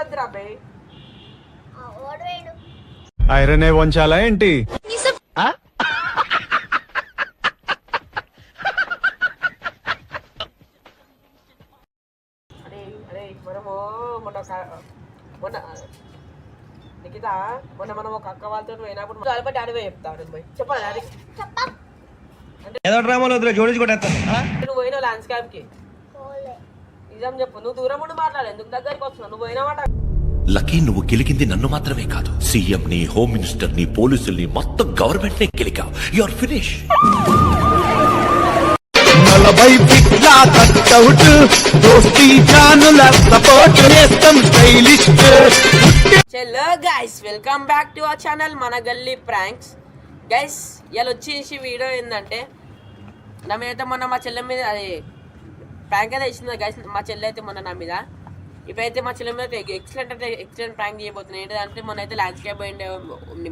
మాట్లాడొద్దురా అబ్బాయి. ఐరన్ వంచాలా ఏంటి? అరే మనము మొన్న నిఖిత మొన్న మనం ఒక అక్క వాళ్ళతో పోయినప్పుడు చాలా డాడీ చెప్తాను పోయి చెప్పాలి డాడీ ఏదో డ్రామాలో జోడించుకుంటా నువ్వు పోయిన ల్యాండ్స్కేప్ కి నిజం చెప్పు. నువ్వు దూరం ఉండి మాట్లాడు, ఎందుకు దగ్గరికి వస్తున్నావు? నువ్వు పోయినామాట. లక్కీ, నువ్వు గెలికింది నన్ను మాత్రమే కాదు, సీఎం ని, హోమ్ మినిస్టర్ ని, పోలీసుల్ని, మొత్తం గవర్నమెంట్ ని గెలికావు. You are finish. Hello guys, welcome back to our channel మన గల్లీ ప్రాంక్స్. గైస్ ఇలా వచ్చేసి వీడియో ఏంటంటే నా మీద మొన్న మా చెల్లె మీద అది ప్రాంక్ అయితే ఇచ్చింది గైస్. మా చెల్లె అయితే మొన్న నా మీద, ఇప్పుడైతే మా చెల్లె మీద ఎక్సలెంట్ అంటే ఎక్సలెంట్ ప్రాంక్ చేయబోతున్నాయి. ఏంటంటే మొన్న అయితే ల్యాండ్స్కేప్ పోయిండే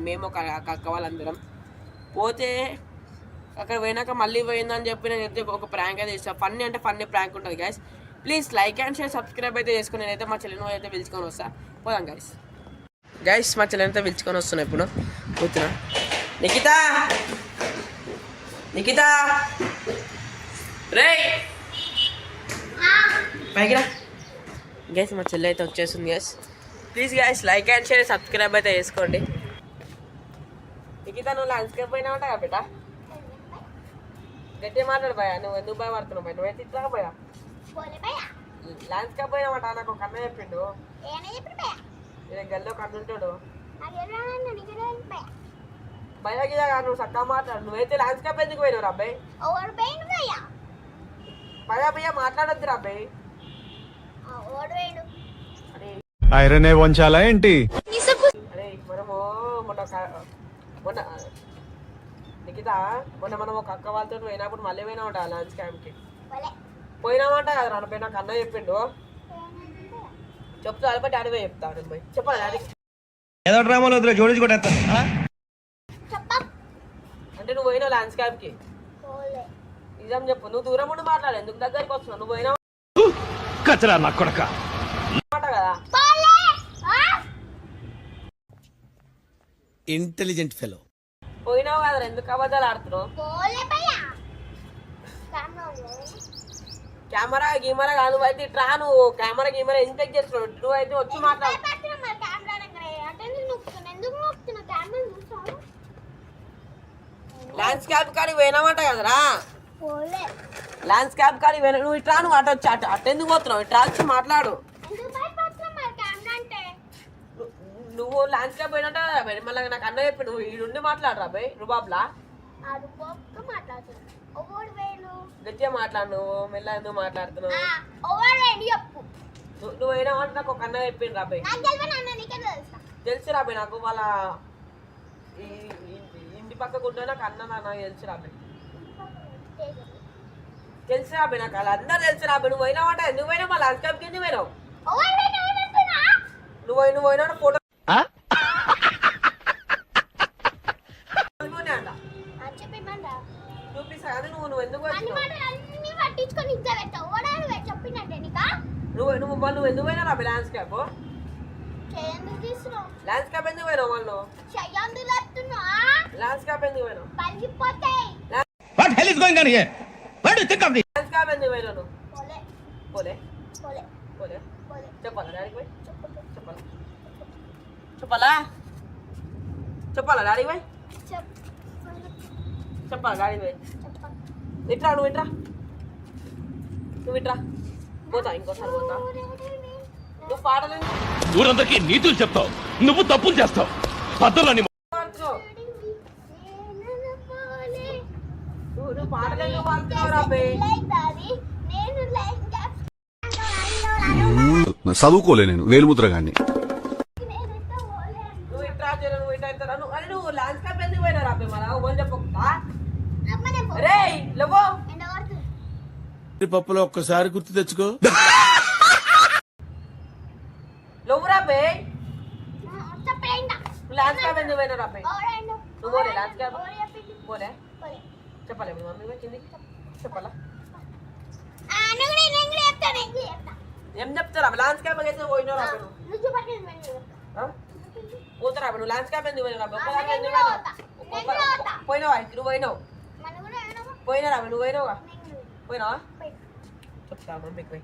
మేము ఒక అక్క వాళ్ళందరం పోతే అక్కడ పోయినాక మళ్ళీ పోయిందని చెప్పి నేనైతే ఒక ప్రాంక్ అయితే ఇస్తాను. ఫన్నీ అంటే ఫన్నీ ప్రాంక్ ఉంటుంది guys. Please like and share, subscribe అయితే చేసుకుని నేనైతే మా చెల్లెని అయితే పిలుచుకొని వస్తా. పోదాం గైస్. గైస్ మా చెల్లెని అయితే పిలుచుకొని వస్తున్నా. ఇప్పుడు కూర్చున్నా. నిఖిత నిఖిత రే పైకి రా. గైస్ మా చెల్లె అయితే వచ్చేస్తుంది guys. Please guys like and share, subscribe అయితే చేసుకోండి. నిఖిత నువ్వు ల్యాండ్స్కేప్ పోయినావంట కదా బిడ్డ, గట్టి మాట్లాడు భయ. నువ్వు ఎందుకు భయపడుతున్నావు భయ? నువ్వైతే ఇట్లా భయ ల్యాండ్స్కేప్ పోయినావంట. నాకు ఒక అన్న చెప్పిండు, గల్లో కన్నుంటాడు భయ గిదా. నువ్వు చక్కగా మాట్లాడు. నువ్వైతే ల్యాండ్స్కేప్ ఎందుకు పోయినావు అబ్బాయి? భయ భయ మాట్లాడొద్దురా అబ్బాయి. ఐరన్ వంచాలా ఏంటి? అరే మనము మొన్న నిఖిత మొన్న మనం ఒక అక్క వాళ్ళతో పోయినప్పుడు మళ్ళీ పోయినామంట ల్యాండ్స్కేప్ కి. పోయినామంట కదా రాను. నాకు అన్న చెప్పిండు. చెప్తా బట్టి డాడీ పోయి చెప్తాను పోయి చెప్పాలి డాడీ. ఏదో డ్రామాలో జోడించుకుంటా అంటే నువ్వు పోయినావు ల్యాండ్స్కేప్ కి. నిజం చెప్పు. నువ్వు దూరం ఉండి మాట్లాడు, ఎందుకు దగ్గరికి వస్తున్నావు? నువ్వు పోయినావు కచరా నా కొడక కదా. Intelligent fellow. పోయినావు కదా, ఎందుకు అబద్ధాలు ఆడుతున్నావు? కెమెరా గీమరా కాదు, నువ్వు అయితే ఇట్రా. నువ్వు కెమెరా గీమరా ఇన్స్పెక్ట్ చేస్తున్నావు. నువ్వు అయితే వచ్చి మాట్లాడు. ల్యాండ్స్కేప్ కాడికి పోయినామంట కదరా. ల్యాండ్స్కేప్ కాడికి పోయినా నువ్వు ఇట్రా. నువ్వు అటు వచ్చి అట్టెందుకు పోతున్నావు? ఇట్రా వచ్చి మాట్లాడు. నువ్వు ల్యాండ్స్కేప్ పోయినట్ట మళ్ళీ నాకు అన్న చెప్పి నువ్వు ఈ నుండి మాట్లాడరా బాయ్. రుబాబ్లా గట్టిగా మాట్లాడు. నువ్వు మెల్ల ఎందుకు మాట్లాడుతున్నావు? నువ్వు అయినా అంటే నాకు ఒక అన్న చెప్పిండు రాబాయ్. తెలుసు రాబాయ్ నాకు. వాళ్ళ ఇంటి పక్కకు ఉంటే నాకు అన్న నాకు తెలుసు రాబాయ్. తెలుసు రాబాయ్ నాకు. అలా అందరూ తెలుసు రాబాయ్. నువ్వు అయినా అంటే నువ్వు అయినా మా ల్యాండ్స్కేప్ కింద పోయినావు. నువ్వు పోయినా ఫోటో చూపిస్తా కానీ నువ్వు ఎందుకు నువ్వు ఎందుకు పోయినా రా ల్యాండ్స్కేప్? ల్యాండ్స్కేప్ ఎందుకు పోయినావు? వాళ్ళు ల్యాండ్స్కేప్ ఎందుకు పోయినావు? ల్యాండ్స్కేప్ ఎందుకు పోయినావు నువ్వు? పోలే పోలే చెప్పాలా డాడీకి పోయి? చెప్పాలా చెప్పాలా చెప్పాలా డాడీకి పోయి? చెప్పాలా డాడీకి పోయి? ఇట్రా నువ్వు ఇట్రా. నువ్వు ఇట్రా. పోతా ఇంకోసారి పోతా. నువ్వు పాడలేదు. ఊరందరికీ నీతులు చెప్తావు, నువ్వు తప్పులు చేస్తావు. పద్ధతులని నువ్వు పాడలేదు పాడుతున్నావు రాబాయ్. చదువుకోలే నేను వేలుముద్ర గాని. నువ్వు ఇట్రా నువ్వు ఇట్లా ఇట్లా అని నువ్వు ల్యాండ్స్కేప్ ఎందుకు పోయినా రాబాయ్? మన చెప్పకుండా రే లేవో. పప్పులో ఒక్కసారి గుర్తు తెచ్చుకో. నువ్వు రాబాయ్ ల్యాండ్స్కేప్ ఎందుకు పోయినా రాబాయ్? నువ్వు పోలే ల్యాండ్స్కేప్ పోలే. చెప్పాలి మమ్మీ వచ్చింది చెప్పాలా? ఏం చెప్తారా ల్యాండ్స్కేప్ అయితే పోయినా రాబాయ్? నువ్వు ల్యాండ్స్కేప్ ఎందుకు పోయినావు రాబే ఒక్కదాకా ఎందుకు పోయినావు పోయినావా నువ్వు పోయినావు పోయినా రాబే నువ్వు పోయినావుగా పోయినావా చెప్తా మమ్మీకి పోయి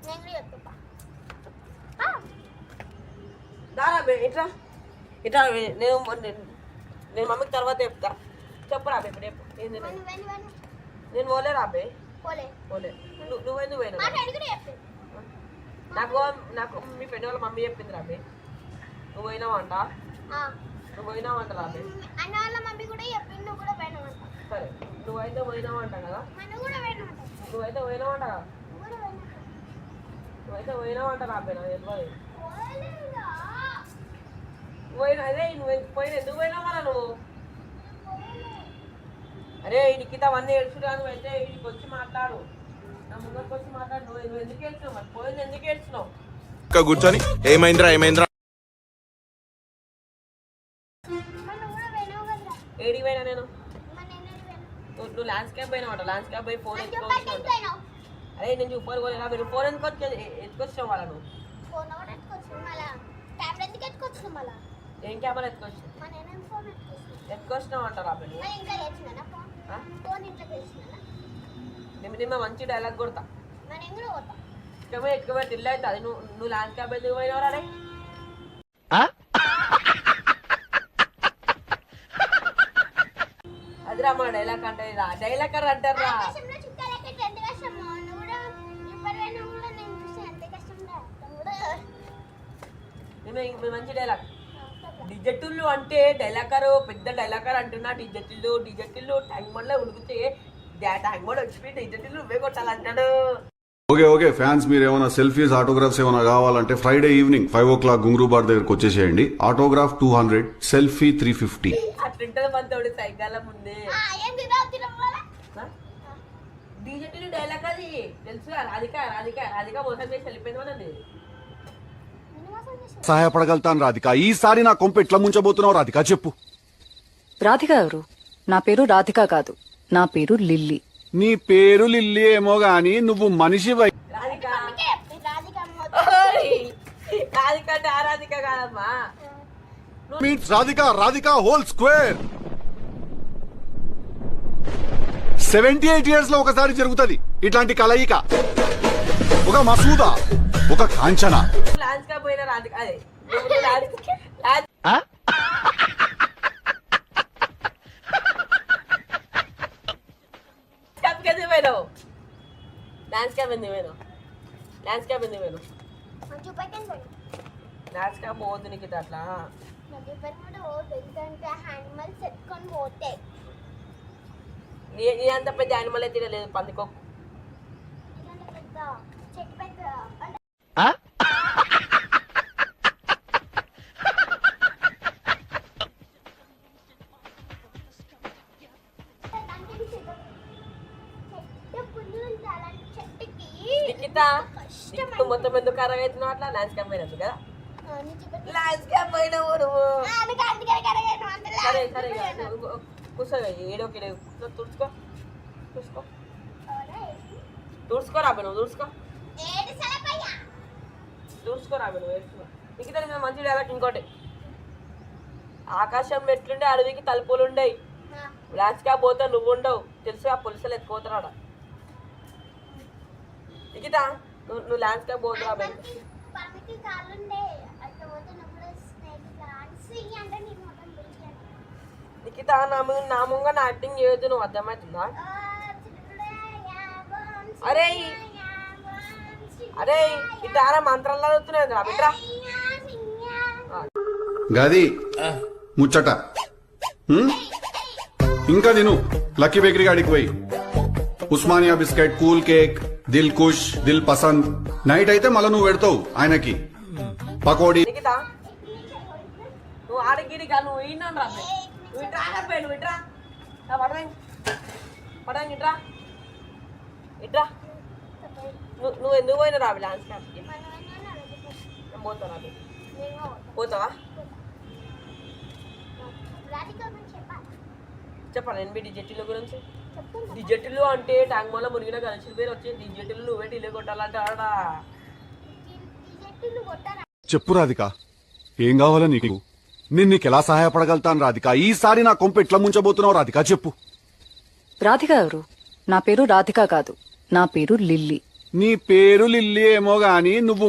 రాబే ఇట్లా ఇట్లా నేను మమ్మీకి తర్వాత చెప్తా చెప్పు రాబే ఇప్పుడు చెప్పు ఏంది నేను పోలే రాబే పోలే నువ్వు ఎందుకు పోయినావు నాకు మీ ఫ్రెండ్ వాళ్ళ మమ్మీ చెప్పింది రాబే నువ్వు పోయినావంట నువ్వు పోయినావంట రాబే సరే నువ్వైతే పోయినావంట కదా నువ్వైతే పోయినావంట కదా నువ్వైతే పోయినావంట రాబే నాకు తెలియదు పోయినా అదే నువ్వు పోయినా ఎందుకు పోయినావా నువ్వు అరే ఇడికి అవన్నీ ఏడ్చురా నువ్వు అయితే ఇడికి వచ్చి మాట్లాడు నా ముందరికి వచ్చి మాట్లాడు నువ్వు ఎందుకు ఏడ్చినావు మరి పోయింది ఎందుకు ఏడ్చినావు ఇంకా కూర్చొని ఏమైందిరా ఏడికి పోయినా నేను నువ్వు ల్యాండ్స్కేప్ పోయినావంట ల్యాండ్స్కేప్ పోయి ఫోన్ ఎత్తుకొచ్చినావు అరే నేను చూపాలి పోలేనా మీరు ఫోన్ ఎత్తుకొచ్చినావు వాళ్ళ నువ్వు ఏం కెమెరా ఎత్తుకొచ్చినావు అంటారా నిమ్మ మంచి డైలాగ్ కొడతా ఎక్కువ ఇల్లు అవుతుంది నువ్వు ల్యాండ్స్కేప్ ఎందుకు పోయినావు రే అదిరా మా డైలాగ్ అంటే డైలాగ్ అని అంటారా మంచి డైలాగ్ డిజెటిల్లు అంటే డైలాకర్ పెద్ద డైలాకర్ అంటున్నా డిజెటిల్లు ట్యాంక్ బండ్లో ఉడికితే ట్యాంక్ బండ్ వచ్చి డిజెటిల్లు నువ్వే కొట్టాలంటాడు ఓకే ఫ్యాన్స్ మీరు ఏమైనా సెల్ఫీస్ ఆటోగ్రాఫ్స్ ఏమైనా కావాలంటే Friday evening 5 o'clock Ghungroo bar దగ్గరకు వచ్చేసేయండి ఆటోగ్రాఫ్ 200 సెల్ఫీ 350 అట్లుంటది మనతోడు సైకాల ముందే డిజెటిల్ డైలాగ్ అది తెలుసుగా రాధిక మోసం చేసి వెళ్ళిపోయింది మనది సహాయపడగలుగుతాను రాధిక ఈసారి నా కొంప ఎట్లా ముంచబోతున్నావు రాధిక చెప్పు రాధిక ఎవరు? నా పేరు రాధిక కాదు, నా పేరు లిల్లీ. నీ పేరు లిల్లీ ఏమో గాని నువ్వు మనిషి రాధిక అంటే ఆ రాధిక కాదమ్మా means Radhika whole square 78 years లో ఒకసారి జరుగుతుంది ఇట్లాంటి కలయిక ఒక మసూదా ఒక కాంచన ల్యాండ్స్కేప్ పోయిన రాధిక అదే ల్యాండ్స్కేప్ ఎందుకు ల్యాండ్స్కేప్ పోవద్దు నీకు అట్లా నీ అంత పెద్ద యానిమల్ అయితే లేదు పందికో మొత్తం ఎందుకు ఖరాబ్ అవుతున్నావు అట్లా ల్యాండ్స్కేప్ పోయినట్టు కదా ల్యాండ్స్కేప్ పోయినావు నువ్వు సరే సరే కూర్చో ఏడోకి తుడుచుకో రాబే నువ్వు తుడుచుకో రాబే నువ్వు నీకు మీద మంచి డైలాగ్ ఇంకోటి ఆకాశం మెట్లుండే అడవికి తలుపులు ఉండయి ల్యాండ్స్కేప్ పోతే నువ్వు ఉండవు తెలుసు ఆ పోలీసులు ఎత్తుకోతున్నాడు నిఖిత నువ్వు ల్యాండ్స్కేప్ పోతురా నిఖిత నా ముంగ నా యాక్టింగ్ చేయొద్దు నువ్వు అర్థమవుతుందా అరే ఇట్లా మంత్రాలు చదువుతున్నాయి రా బిడ్రా గది ముచ్చట ఇంకా నేను లక్కీ బేకరీ గాడికి పోయి Osmania biscuit cool cake Dil Khush Dil Pasand night అయితే మళ్ళీ నువ్వు పెడతావు ఆయనకి పకోడీ నువ్వు ఆడగిరిగా నువ్వు ఈనాను రా నువ్వు ఇట్రా నువ్వు ఇట్రా పడంగి ఇట్రా ఇట్రా నువ్వు ఎందుకు పోయినా రావి ల్యాండ్స్కేప్కి పోతావు రావి పోతావా చెప్పాను ఎన్బి డిజెటిల్ గురించి డిజెటిల్ అంటే ట్యాంక్ వల్ల మునిగిన కలిసి పేరు వచ్చి డిజెటిల్ నువ్వే ఢిల్లీ కొట్టాలంటే ఆడా చెప్పు రాధిక ఏం కావాలా నీకు నేను నీకు ఎలా సహాయపడగలుగుతాను రాధిక? ఈసారి నా కొంప ఎట్లా ముంచబోతున్నావు రాధిక చెప్పు. రాధిక ఎవరు? నా పేరు రాధిక కాదు, నా పేరు లిల్లీ. నీ పేరు లిల్లీ ఏమో గాని నువ్వు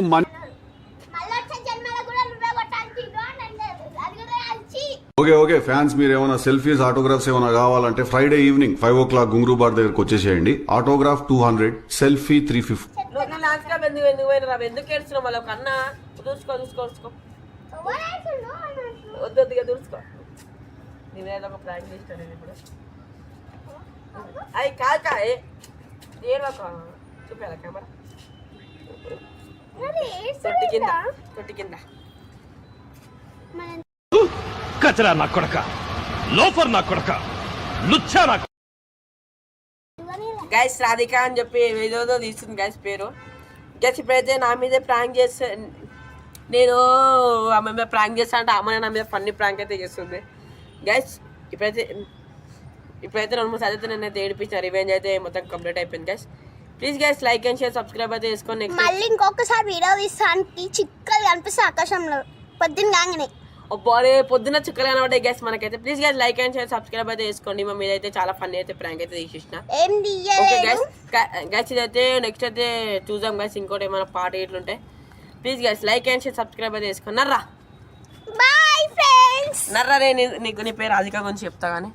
ఓకే ఓకే ఫ్యాన్స్ మీరు ఏమైనా సెల్ఫీస్ ఆటోగ్రాఫ్స్ ఏమైనా కావాలంటే Friday evening 5 o'clock Ghungroo bar దగ్గరకు వచ్చేసేయండి. Autograph 200, selfie 350. నువ్వు లాస్ట్ గా ఎందుకు పోయినా ఎందుకు ఏడుస్తున్నావు మళ్ళీ ఒక అన్న దూసుకో వద్దుగా దూసుకో. నేనేదో ఒక ప్రాంక్ చేస్తాను నేను ఇప్పుడు. అది కాక ఏడొక చూపాల కెమెరా తొట్టి కింద కచరా నా కొడక, లోఫర్ నా కొడక, లుచ్చా నా గైస్ రాధిక అని చెప్పి ఏదోదో తీస్తుంది గైస్ పేరు. గైస్ ఇప్పుడైతే నా మీదే ప్రాంక్ చేస్తే నేను ఆమె మీద ప్రాంక్ చేస్తా అంటే ఆమె నా మీద ఫన్నీ ప్రాంక్ అయితే చేస్తుంది గైస్. ఇప్పుడైతే 2-3 సార్లు అయితే నేనైతే ఏడిపించిన రివెంజ్ అయితే మొత్తం కంప్లీట్ అయిపోయింది guys. Please guys like and share subscribe అయితే చేసుకోండి. మళ్ళీ ఇంకొకసారి వీడియో తీస్తానికి చిక్కలు కనిపిస్తే ఆకాశంలో పొద్దున్న కాగానే అబ్బారే పొద్దున్న చుక్కలు కనబడ్డాయి గైస్ మనకైతే. Please guys like and share subscribe అయితే చేసుకోండి. మా మీద అయితే చాలా ఫన్నీ అయితే ప్రాంక్ అయితే తీసేసిన. ఏం ఓకే తీయలేదు. గైస్ ఇదైతే నెక్స్ట్ అయితే చూద్దాం గైస్ ఇంకోటి ఏమైనా పాట ఇట్లుంటాయి. Please guys like and share subscribe అయితే చేసుకోండి. Narra bye friends. నర్రా రే నీకు నీ పేరు రాధిక గురించి చెప్తా కానీ